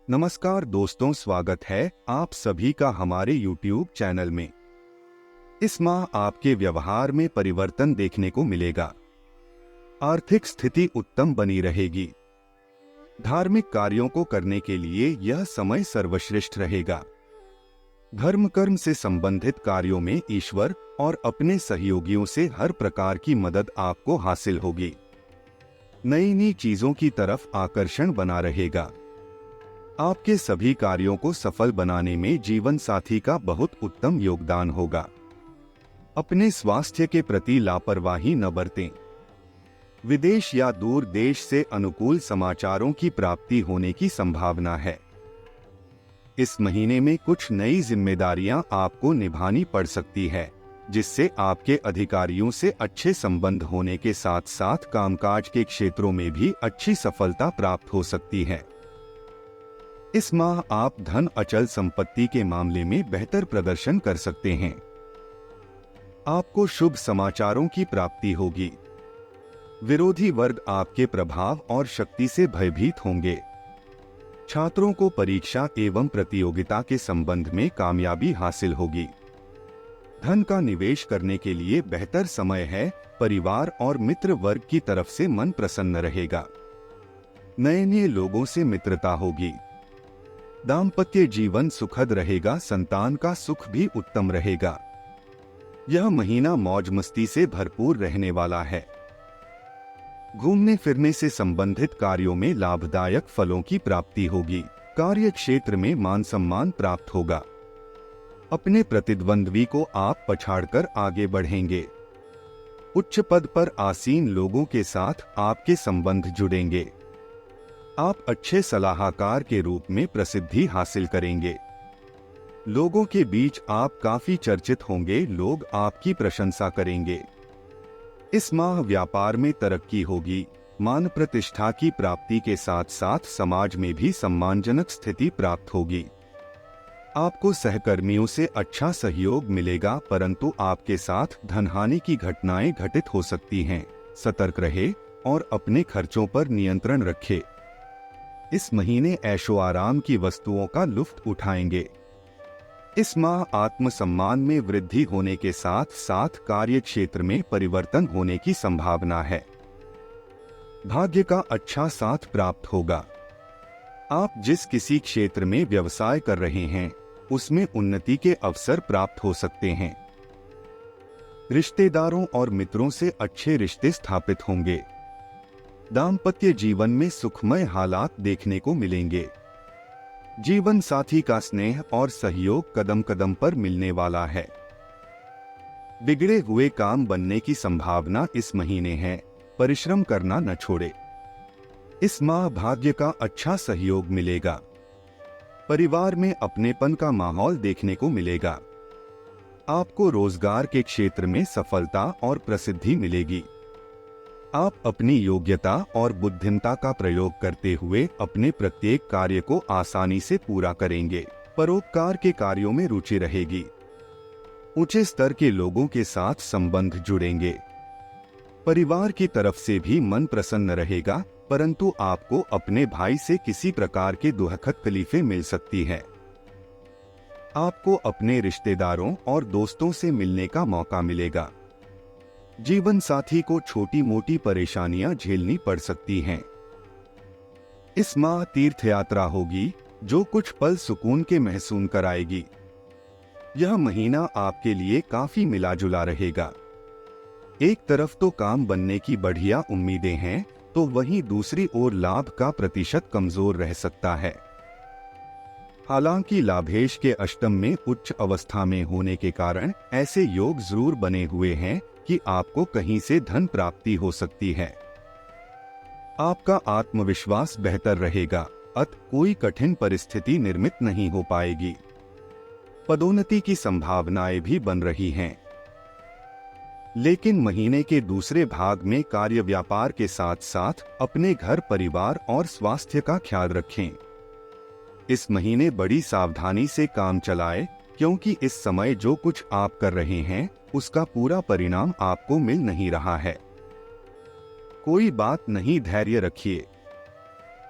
नमस्कार दोस्तों, स्वागत है आप सभी का हमारे YouTube चैनल में। इस माह आपके व्यवहार में परिवर्तन देखने को मिलेगा। आर्थिक स्थिति उत्तम बनी रहेगी। धार्मिक कार्यों को करने के लिए यह समय सर्वश्रेष्ठ रहेगा। धर्म कर्म से संबंधित कार्यों में ईश्वर और अपने सहयोगियों से हर प्रकार की मदद आपको हासिल होगी। नई नई चीजों की तरफ आकर्षण बना रहेगा। आपके सभी कार्यों को सफल बनाने में जीवन साथी का बहुत उत्तम योगदान होगा। अपने स्वास्थ्य के प्रति लापरवाही न बरतें। विदेश या दूर देश से अनुकूल समाचारों की प्राप्ति होने की संभावना है। इस महीने में कुछ नई जिम्मेदारियां आपको निभानी पड़ सकती है, जिससे आपके अधिकारियों से अच्छे संबंध होने के साथ साथ कामकाज के क्षेत्रों में भी अच्छी सफलता प्राप्त हो सकती है। इस माह आप धन अचल संपत्ति के मामले में बेहतर प्रदर्शन कर सकते हैं। आपको शुभ समाचारों की प्राप्ति होगी। विरोधी वर्ग आपके प्रभाव और शक्ति से भयभीत होंगे। छात्रों को परीक्षा एवं प्रतियोगिता के संबंध में कामयाबी हासिल होगी। धन का निवेश करने के लिए बेहतर समय है। परिवार और मित्र वर्ग की तरफ से मन प्रसन्न रहेगा। नए नए लोगों से मित्रता होगी। दाम्पत्य जीवन सुखद रहेगा। संतान का सुख भी उत्तम रहेगा। यह महीना मौज मस्ती से भरपूर रहने वाला है। घूमने फिरने से संबंधित कार्यों में लाभदायक फलों की प्राप्ति होगी। कार्य क्षेत्र में मान सम्मान प्राप्त होगा। अपने प्रतिद्वंद्वी को आप पछाड़कर आगे बढ़ेंगे। उच्च पद पर आसीन लोगों के साथ आपके संबंध जुड़ेंगे। आप अच्छे सलाहकार के रूप में प्रसिद्धि हासिल करेंगे। लोगों के बीच आप काफी चर्चित होंगे। लोग आपकी प्रशंसा करेंगे। इस माह व्यापार में तरक्की होगी। मान प्रतिष्ठा की प्राप्ति के साथ साथ समाज में भी सम्मानजनक स्थिति प्राप्त होगी। आपको सहकर्मियों से अच्छा सहयोग मिलेगा, परंतु आपके साथ धनहानि की घटनाएं घटित हो सकती हैं। सतर्क रहे और अपने खर्चों पर नियंत्रण रखें। इस महीने ऐशो आराम की वस्तुओं का लुत्फ उठाएंगे। इस माह आत्मसम्मान में वृद्धि होने के साथ साथ कार्य क्षेत्र में परिवर्तन होने की संभावना है। भाग्य का अच्छा साथ प्राप्त होगा। आप जिस किसी क्षेत्र में व्यवसाय कर रहे हैं उसमें उन्नति के अवसर प्राप्त हो सकते हैं। रिश्तेदारों और मित्रों से अच्छे रिश्ते स्थापित होंगे। दाम्पत्य जीवन में सुखमय हालात देखने को मिलेंगे। जीवन साथी का स्नेह और सहयोग कदम कदम पर मिलने वाला है। बिगड़े हुए काम बनने की संभावना इस महीने है। परिश्रम करना न छोड़े। इस माह भाग्य का अच्छा सहयोग मिलेगा। परिवार में अपनेपन का माहौल देखने को मिलेगा। आपको रोजगार के क्षेत्र में सफलता और प्रसिद्धि मिलेगी। आप अपनी योग्यता और बुद्धिमत्ता का प्रयोग करते हुए अपने प्रत्येक कार्य को आसानी से पूरा करेंगे। परोपकार के कार्यों में रुचि रहेगी। ऊंचे स्तर के लोगों के साथ संबंध जुड़ेंगे। परिवार की तरफ से भी मन प्रसन्न रहेगा, परंतु आपको अपने भाई से किसी प्रकार के दुखद तकलीफें मिल सकती है। आपको अपने रिश्तेदारों और दोस्तों से मिलने का मौका मिलेगा। जीवन साथी को छोटी मोटी परेशानियां झेलनी पड़ सकती हैं। इस माह तीर्थ यात्रा होगी जो कुछ पल सुकून के महसूस कराएगी। यह महीना आपके लिए काफी मिला जुला रहेगा। एक तरफ तो काम बनने की बढ़िया उम्मीदें हैं, तो वहीं दूसरी ओर लाभ का प्रतिशत कमजोर रह सकता है। हालांकि लाभेश के अष्टम में उच्च अवस्था में होने के कारण ऐसे योग जरूर बने हुए हैं कि आपको कहीं से धन प्राप्ति हो सकती है। आपका आत्मविश्वास बेहतर रहेगा, अतः कोई कठिन परिस्थिति निर्मित नहीं हो पाएगी। पदोन्नति की संभावनाएं भी बन रही हैं। लेकिन महीने के दूसरे भाग में कार्य व्यापार के साथ साथ अपने घर परिवार और स्वास्थ्य का ख्याल रखें। इस महीने बड़ी सावधानी से काम चलाएं, क्योंकि इस समय जो कुछ आप कर रहे हैं उसका पूरा परिणाम आपको मिल नहीं रहा है। कोई बात नहीं, धैर्य रखिए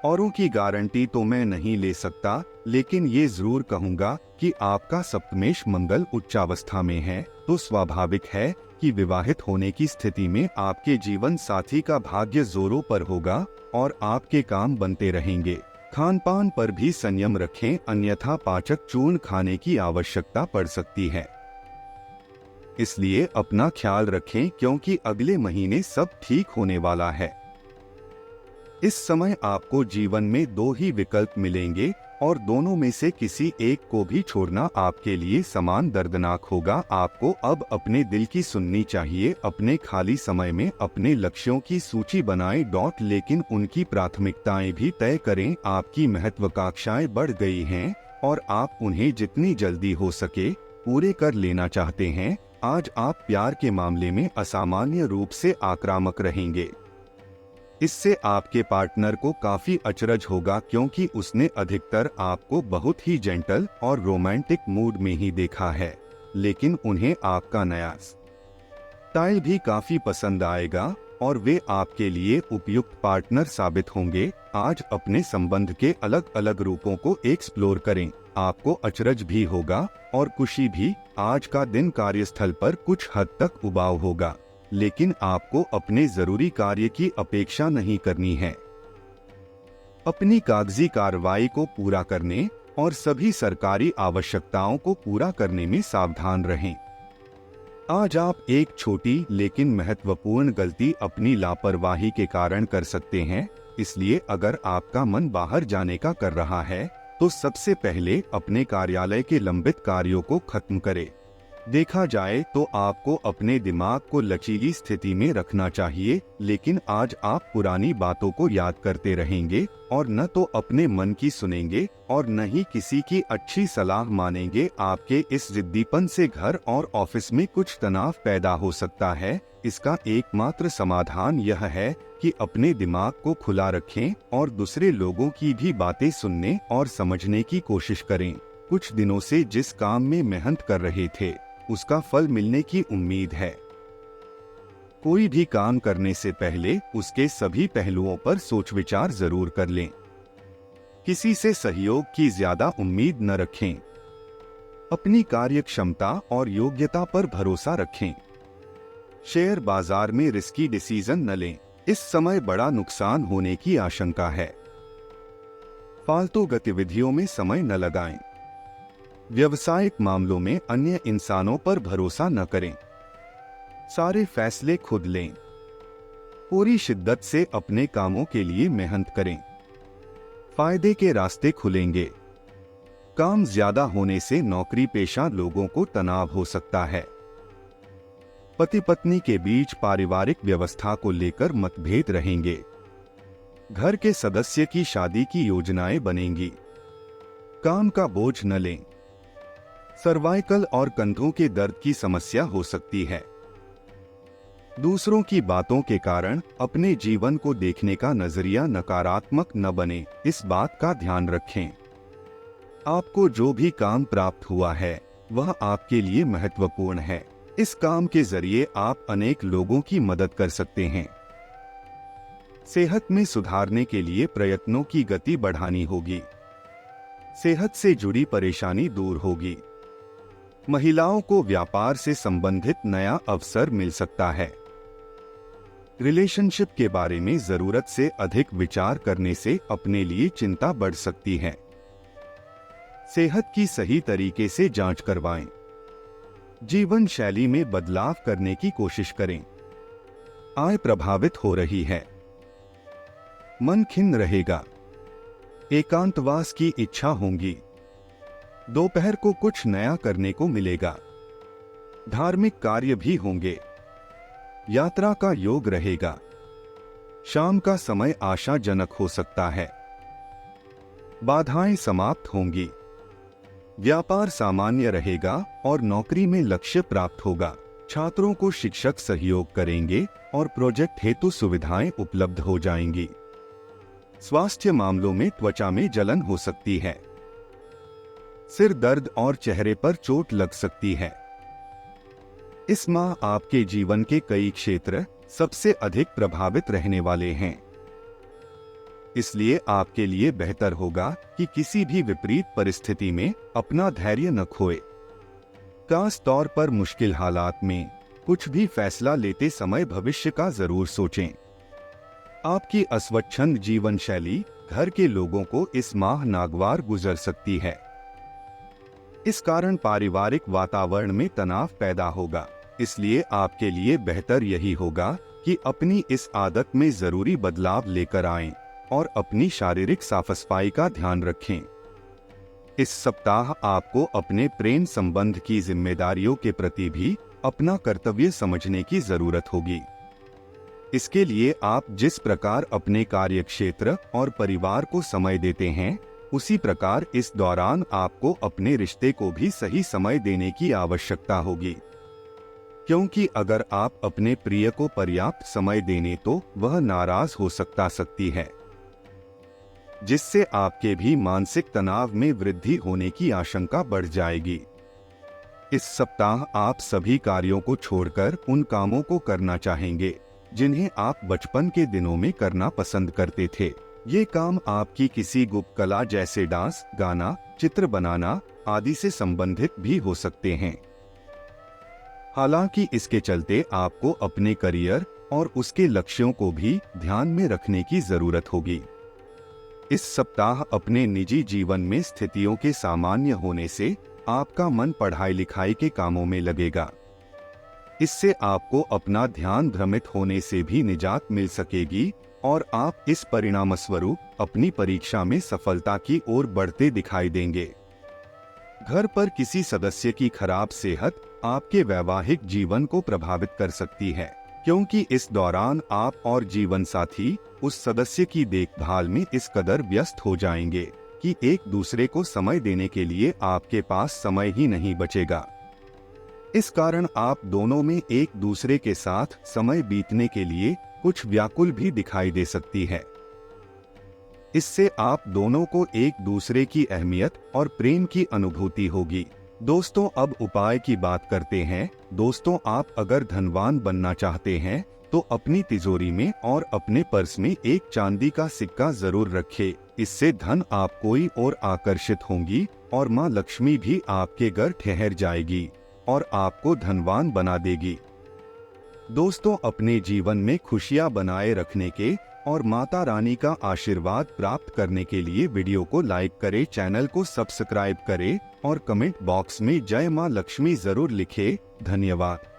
औरों की गारंटी तो मैं नहीं ले सकता, लेकिन ये जरूर कहूंगा कि आपका सप्तमेश मंगल उच्चावस्था में है, तो स्वाभाविक है कि विवाहित होने की स्थिति में आपके जीवन साथी का भाग्य जोरों पर होगा और आपके काम बनते रहेंगे। खान पान पर भी संयम रखें, अन्यथा पाचक चूर्ण खाने की आवश्यकता पड़ सकती है। इसलिए अपना ख्याल रखें, क्योंकि अगले महीने सब ठीक होने वाला है। इस समय आपको जीवन में दो ही विकल्प मिलेंगे और दोनों में से किसी एक को भी छोड़ना आपके लिए समान दर्दनाक होगा। आपको अब अपने दिल की सुननी चाहिए। अपने खाली समय में अपने लक्ष्यों की सूची बनाएं, लेकिन उनकी प्राथमिकताएं भी तय करें। आपकी महत्वाकांक्षाएं बढ़ गई हैं और आप उन्हें जितनी जल्दी हो सके पूरे कर लेना चाहते हैं। आज आप प्यार के मामले में असामान्य रूप से आक्रामक रहेंगे। इससे आपके पार्टनर को काफी अचरज होगा, क्योंकि उसने अधिकतर आपको बहुत ही जेंटल और रोमांटिक मूड में ही देखा है, लेकिन उन्हें आपका नया स्टाइल भी काफी पसंद आएगा और वे आपके लिए उपयुक्त पार्टनर साबित होंगे। आज अपने संबंध के अलग अलग रूपों को एक्सप्लोर करें। आपको अचरज भी होगा और खुशी भी। आज का दिन कार्यस्थल पर कुछ हद तक उबाऊ होगा, लेकिन आपको अपने जरूरी कार्य की अपेक्षा नहीं करनी है। अपनी कागजी कार्रवाई को पूरा करने और सभी सरकारी आवश्यकताओं को पूरा करने में सावधान रहें। आज आप एक छोटी लेकिन महत्वपूर्ण गलती अपनी लापरवाही के कारण कर सकते हैं। इसलिए अगर आपका मन बाहर जाने का कर रहा है, तो सबसे पहले अपने कार्यालय के लंबित कार्यों को खत्म करें। देखा जाए तो आपको अपने दिमाग को लचीली स्थिति में रखना चाहिए, लेकिन आज आप पुरानी बातों को याद करते रहेंगे और न तो अपने मन की सुनेंगे और न ही किसी की अच्छी सलाह मानेंगे। आपके इस जिद्दीपन से घर और ऑफिस में कुछ तनाव पैदा हो सकता है। इसका एकमात्र समाधान यह है कि अपने दिमाग को खुला रखें और दूसरे लोगों की भी बातें सुनने और समझने की कोशिश करें। कुछ दिनों से जिस काम में मेहनत कर रहे थे, उसका फल मिलने की उम्मीद है। कोई भी काम करने से पहले उसके सभी पहलुओं पर सोच विचार जरूर कर लें। किसी से सहयोग की ज्यादा उम्मीद न रखें। अपनी कार्य क्षमता और योग्यता पर भरोसा रखें। शेयर बाजार में रिस्की डिसीजन न लें। इस समय बड़ा नुकसान होने की आशंका है। फालतू गतिविधियों में समय न लगाएं। व्यावसायिक मामलों में अन्य इंसानों पर भरोसा न करें। सारे फैसले खुद लें। पूरी शिद्दत से अपने कामों के लिए मेहनत करें। फायदे के रास्ते खुलेंगे। काम ज्यादा होने से नौकरी पेशा लोगों को तनाव हो सकता है। पति पत्नी के बीच पारिवारिक व्यवस्था को लेकर मतभेद रहेंगे। घर के सदस्य की शादी की योजनाएं बनेंगी। काम का बोझ न लें। सर्वाइकल और कंधों के दर्द की समस्या हो सकती है। दूसरों की बातों के कारण अपने जीवन को देखने का नजरिया नकारात्मक न बने, इस बात का ध्यान रखें। आपको जो भी काम प्राप्त हुआ है वह आपके लिए महत्वपूर्ण है। इस काम के जरिए आप अनेक लोगों की मदद कर सकते हैं। सेहत में सुधारने के लिए प्रयत्नों की गति बढ़ानी होगी। सेहत से जुड़ी परेशानी दूर होगी। महिलाओं को व्यापार से संबंधित नया अवसर मिल सकता है। रिलेशनशिप के बारे में जरूरत से अधिक विचार करने से अपने लिए चिंता बढ़ सकती है। सेहत की सही तरीके से जांच करवाएं। जीवन शैली में बदलाव करने की कोशिश करें। आय प्रभावित हो रही है। मन खिन्न रहेगा। एकांतवास की इच्छा होगी। दोपहर को कुछ नया करने को मिलेगा। धार्मिक कार्य भी होंगे। यात्रा का योग रहेगा। शाम का समय आशाजनक हो सकता है। बाधाएं समाप्त होंगी। व्यापार सामान्य रहेगा और नौकरी में लक्ष्य प्राप्त होगा। छात्रों को शिक्षक सहयोग करेंगे और प्रोजेक्ट हेतु सुविधाएं उपलब्ध हो जाएंगी। स्वास्थ्य मामलों में त्वचा में जलन हो सकती है। सिर दर्द और चेहरे पर चोट लग सकती है। इस माह आपके जीवन के कई क्षेत्र सबसे अधिक प्रभावित रहने वाले हैं। इसलिए आपके लिए बेहतर होगा कि किसी भी विपरीत परिस्थिति में अपना धैर्य न खोए। खास तौर पर मुश्किल हालात में कुछ भी फैसला लेते समय भविष्य का जरूर सोचें। आपकी अस्वच्छंद जीवन शैली घर के लोगों को इस माह नागवार गुजर सकती है। इस कारण पारिवारिक वातावरण में तनाव पैदा होगा। इसलिए आपके लिए बेहतर यही होगा कि अपनी इस आदत में जरूरी बदलाव लेकर आएं और अपनी शारीरिक साफ-सफाई का ध्यान रखें। इस सप्ताह आपको अपने प्रेम संबंध की जिम्मेदारियों के प्रति भी अपना कर्तव्य समझने की जरूरत होगी। इसके लिए आप जिस प्रकार अपने कार्यक्षेत्र और परिवार को समय देते हैं, उसी प्रकार इस दौरान आपको अपने रिश्ते को भी सही समय देने की आवश्यकता होगी। क्योंकि अगर आप अपने प्रिय को पर्याप्त समय देने तो वह नाराज हो सकती है, जिससे आपके भी मानसिक तनाव में वृद्धि होने की आशंका बढ़ जाएगी। इस सप्ताह आप सभी कार्यों को छोड़कर उन कामों को करना चाहेंगे जिन्हें आप बचपन के दिनों में करना पसंद करते थे। ये काम आपकी किसी गुप्त कला जैसे डांस, गाना, चित्र बनाना आदि से संबंधित भी हो सकते हैं। हालांकि इसके चलते आपको अपने करियर और उसके लक्ष्यों को भी ध्यान में रखने की जरूरत होगी। इस सप्ताह अपने निजी जीवन में स्थितियों के सामान्य होने से आपका मन पढ़ाई लिखाई के कामों में लगेगा। इससे आपको अपना ध्यान भ्रमित होने से भी निजात मिल सकेगी और आप इस परिणाम स्वरूप अपनी परीक्षा में सफलता की ओर बढ़ते दिखाई देंगे। घर पर किसी सदस्य की खराब सेहत आपके वैवाहिक जीवन को प्रभावित कर सकती है, क्योंकि इस दौरान आप और जीवन साथी उस सदस्य की देखभाल में इस कदर व्यस्त हो जाएंगे कि एक दूसरे को समय देने के लिए आपके पास समय ही नहीं बचेगा। इस कारण आप दोनों में एक दूसरे के साथ समय बीतने के लिए कुछ व्याकुल भी दिखाई दे सकती है। इससे आप दोनों को एक दूसरे की अहमियत और प्रेम की अनुभूति होगी। दोस्तों, अब उपाय की बात करते हैं। दोस्तों, आप अगर धनवान बनना चाहते हैं तो अपनी तिजोरी में और अपने पर्स में एक चांदी का सिक्का जरूर रखें। इससे धन आपको ही और आकर्षित होंगी और माँ लक्ष्मी भी आपके घर ठहर जाएगी और आपको धनवान बना देगी। दोस्तों, अपने जीवन में खुशियां बनाए रखने के और माता रानी का आशीर्वाद प्राप्त करने के लिए वीडियो को लाइक करें, चैनल को सब्सक्राइब करें और कमेंट बॉक्स में जय मां लक्ष्मी जरूर लिखें। धन्यवाद।